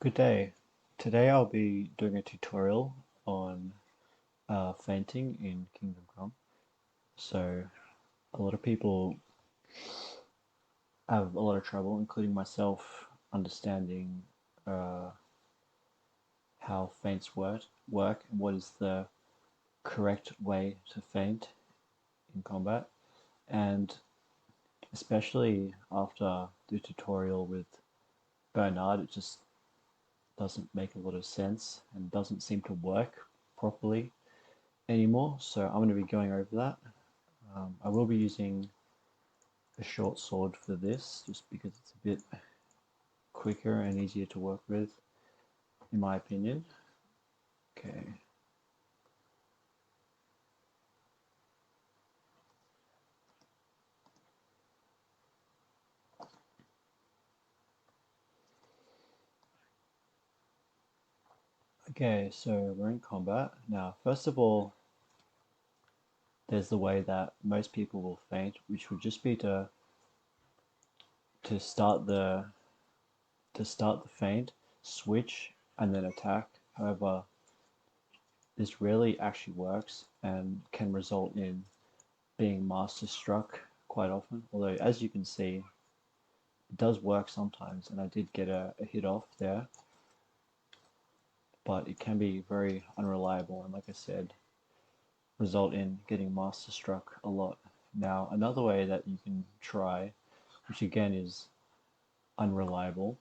Good day. Today I'll be doing a tutorial on fainting in Kingdom Come. So a lot of people have a lot of trouble, including myself, understanding uh, how feints work and what is the correct way to feint in combat. And especially after the tutorial with Bernard, it just doesn't make a lot of sense and doesn't seem to work properly anymore. So I'm going to be going over that. I will be using a short sword for this just because it's a bit quicker and easier to work with, in my opinion. Okay. Okay, so we're in combat. Now, first of all, there's the way that most people will feint, which would just be to start the feint, switch, and then attack. However, this rarely actually works and can result in being master struck quite often. Although, as you can see, it does work sometimes, and I did get a hit off there, but it can be very unreliable, and like I said, result in getting master struck a lot. Now, another way that you can try, which again is unreliable,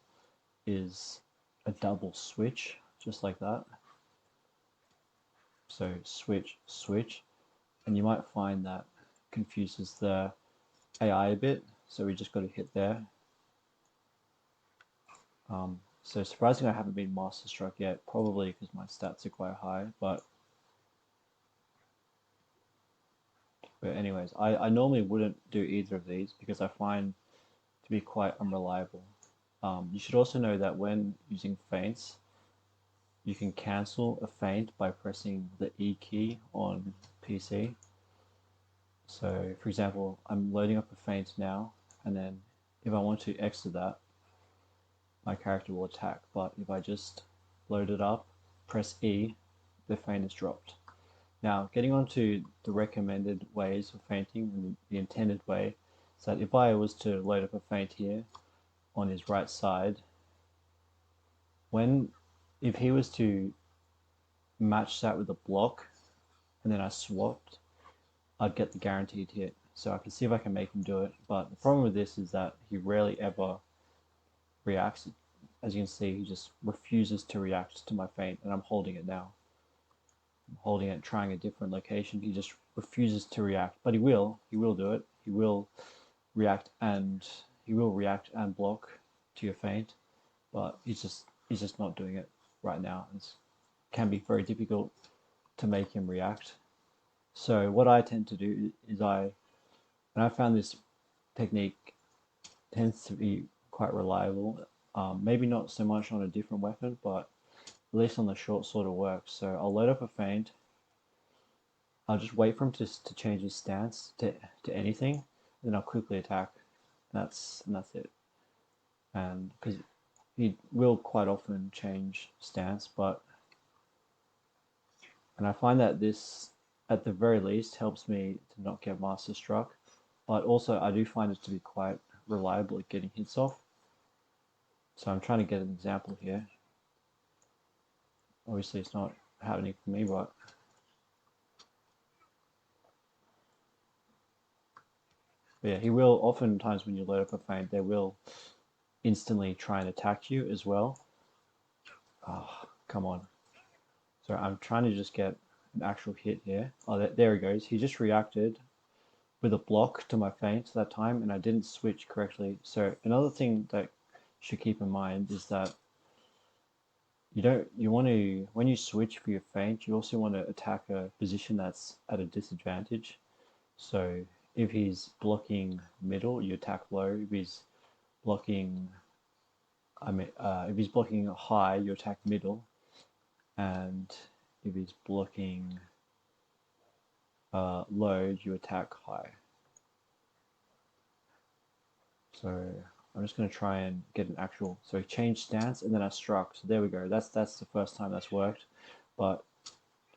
is a double switch, just like that. So switch, switch, and you might find that confuses the AI a bit, so we just got to hit there. So surprisingly, I haven't been master struck yet, probably because my stats are quite high, but anyways, I normally wouldn't do either of these because I find to be quite unreliable. You should also know that when using feints, you can cancel a feint by pressing the E key on PC. So for example, I'm loading up a feint now, and then if I want to exit that, my character will attack. But if I just load it up, press E, the feint is dropped. Now, getting on to the recommended ways of feinting and the intended way, is that if I was to load up a feint here on his right side, when if he was to match that with a block and then I swapped, I'd get the guaranteed hit. So I can see if I can make him do it. But the problem with this is that he rarely ever reacts. As you can see, he just refuses to react to my feint, and I'm holding it now. I'm holding it, trying a different location. He just refuses to react, but he will. He will do it. He will react and block to your feint, but he's just not doing it right now. It can be very difficult to make him react. So what I tend to do is when I found this technique tends to be quite reliable. Maybe not so much on a different weapon, but at least on the short sword it works. So I'll load up a feint. I'll just wait for him to change his stance to anything, then I'll quickly attack. And that's it. And because he will quite often change stance, and I find that this, at the very least, helps me to not get master struck. But also, I do find it to be quite reliable at getting hits off. So I'm trying to get an example here. Obviously, it's not happening for me, but yeah, he will. Oftentimes, when you load up a feint, they will instantly try and attack you as well. Oh, come on. So I'm trying to just get an actual hit here. Oh, there he goes. He just reacted with a block to my feint that time, and I didn't switch correctly. So another thing that you should keep in mind is that you want to, when you switch for your feint, you also want to attack a position that's at a disadvantage. So if he's blocking middle, you attack low. If he's blocking, if he's blocking high, you attack middle, and if he's blocking low, you attack high. So I'm just going to try and get an actual, so I changed stance and then I struck. So there we go. That's the first time that's worked, but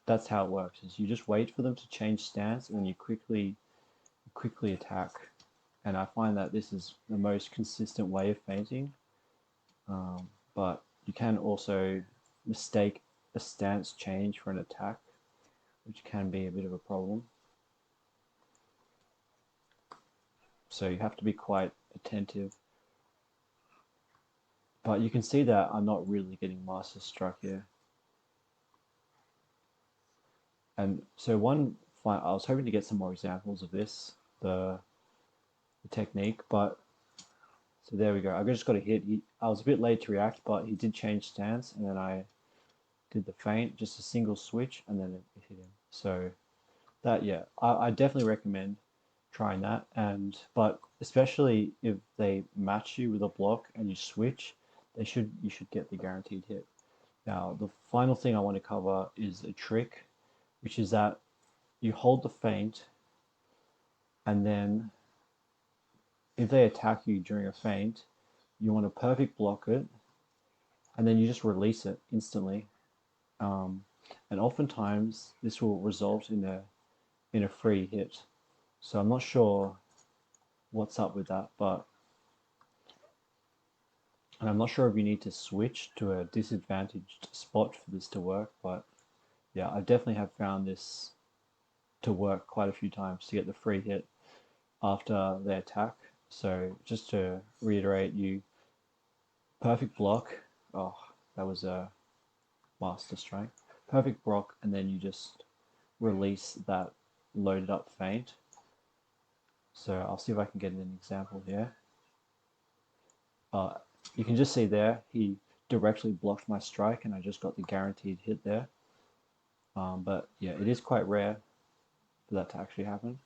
that's how it works. Is you just wait for them to change stance and then you quickly attack. And I find that this is the most consistent way of feinting. But you can also mistake a stance change for an attack, which can be a bit of a problem. So you have to be quite attentive. But you can see that I'm not really getting master struck here. And so I was hoping to get some more examples of this, the technique, but so there we go. I just got a hit. I was a bit late to react, but he did change stance, and then I did the feint, just a single switch, and then it hit him. So that, yeah, I definitely recommend trying that. But especially if they match you with a block and you switch, you should get the guaranteed hit. Now, the final thing I want to cover is a trick, which is that you hold the feint, and then if they attack you during a feint, you want to perfect block it, and then you just release it instantly. And oftentimes this will result in a free hit. So I'm not sure what's up with that, and I'm not sure if you need to switch to a disadvantaged spot for this to work, but yeah, I definitely have found this to work quite a few times to get the free hit after they attack. So just to reiterate, you perfect block. Oh, that was a master strike. Perfect block, and then you just release that loaded up feint. So I'll see if I can get an example here. Uh, you can just see there, he directly blocked my strike and I just got the guaranteed hit there. But yeah, it is quite rare for that to actually happen.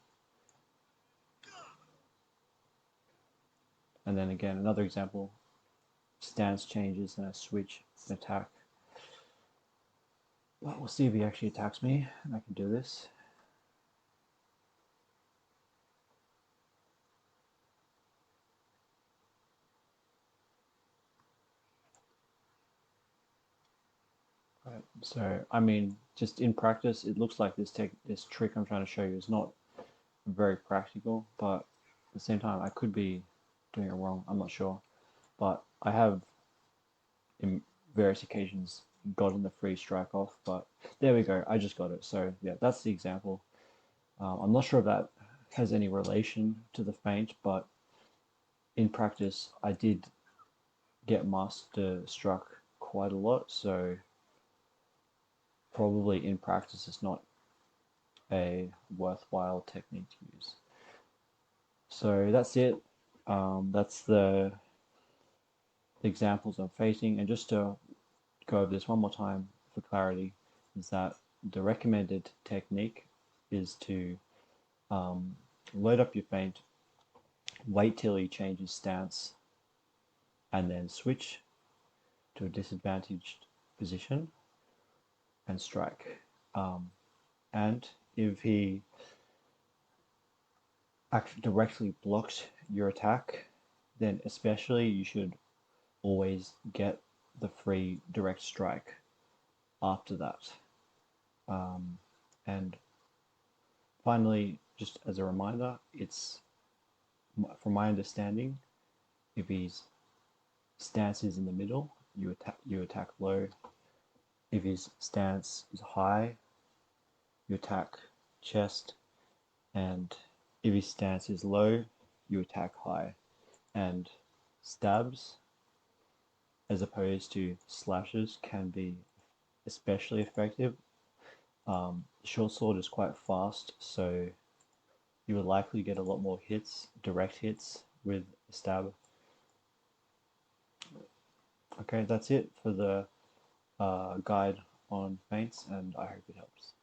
And then again, another example, stance changes and I switch and attack. Well, we'll see if he actually attacks me and I can do this. Right. So, I mean, just in practice, it looks like this trick I'm trying to show you is not very practical, but at the same time, I could be doing it wrong. I'm not sure, but I have, in various occasions, gotten the free strike off. But there we go. I just got it. So yeah, that's the example. I'm not sure if that has any relation to the feint, but in practice, I did get master struck quite a lot. So probably in practice, it's not a worthwhile technique to use. So that's it. That's the examples I'm facing. And just to go over this one more time for clarity, is that the recommended technique is to load up your feint, wait till he changes stance, and then switch to a disadvantaged position and strike. And if he actually directly blocks your attack, then especially you should always get the free direct strike after that. And finally, just as a reminder, it's from my understanding, if his stance is in the middle, you attack low. If his stance is high, you attack chest, and if his stance is low, you attack high. And stabs, as opposed to slashes, can be especially effective. Short sword is quite fast, so you would likely get a lot more hits, direct hits, with a stab. Okay, that's it for the guide on feints, and I hope it helps.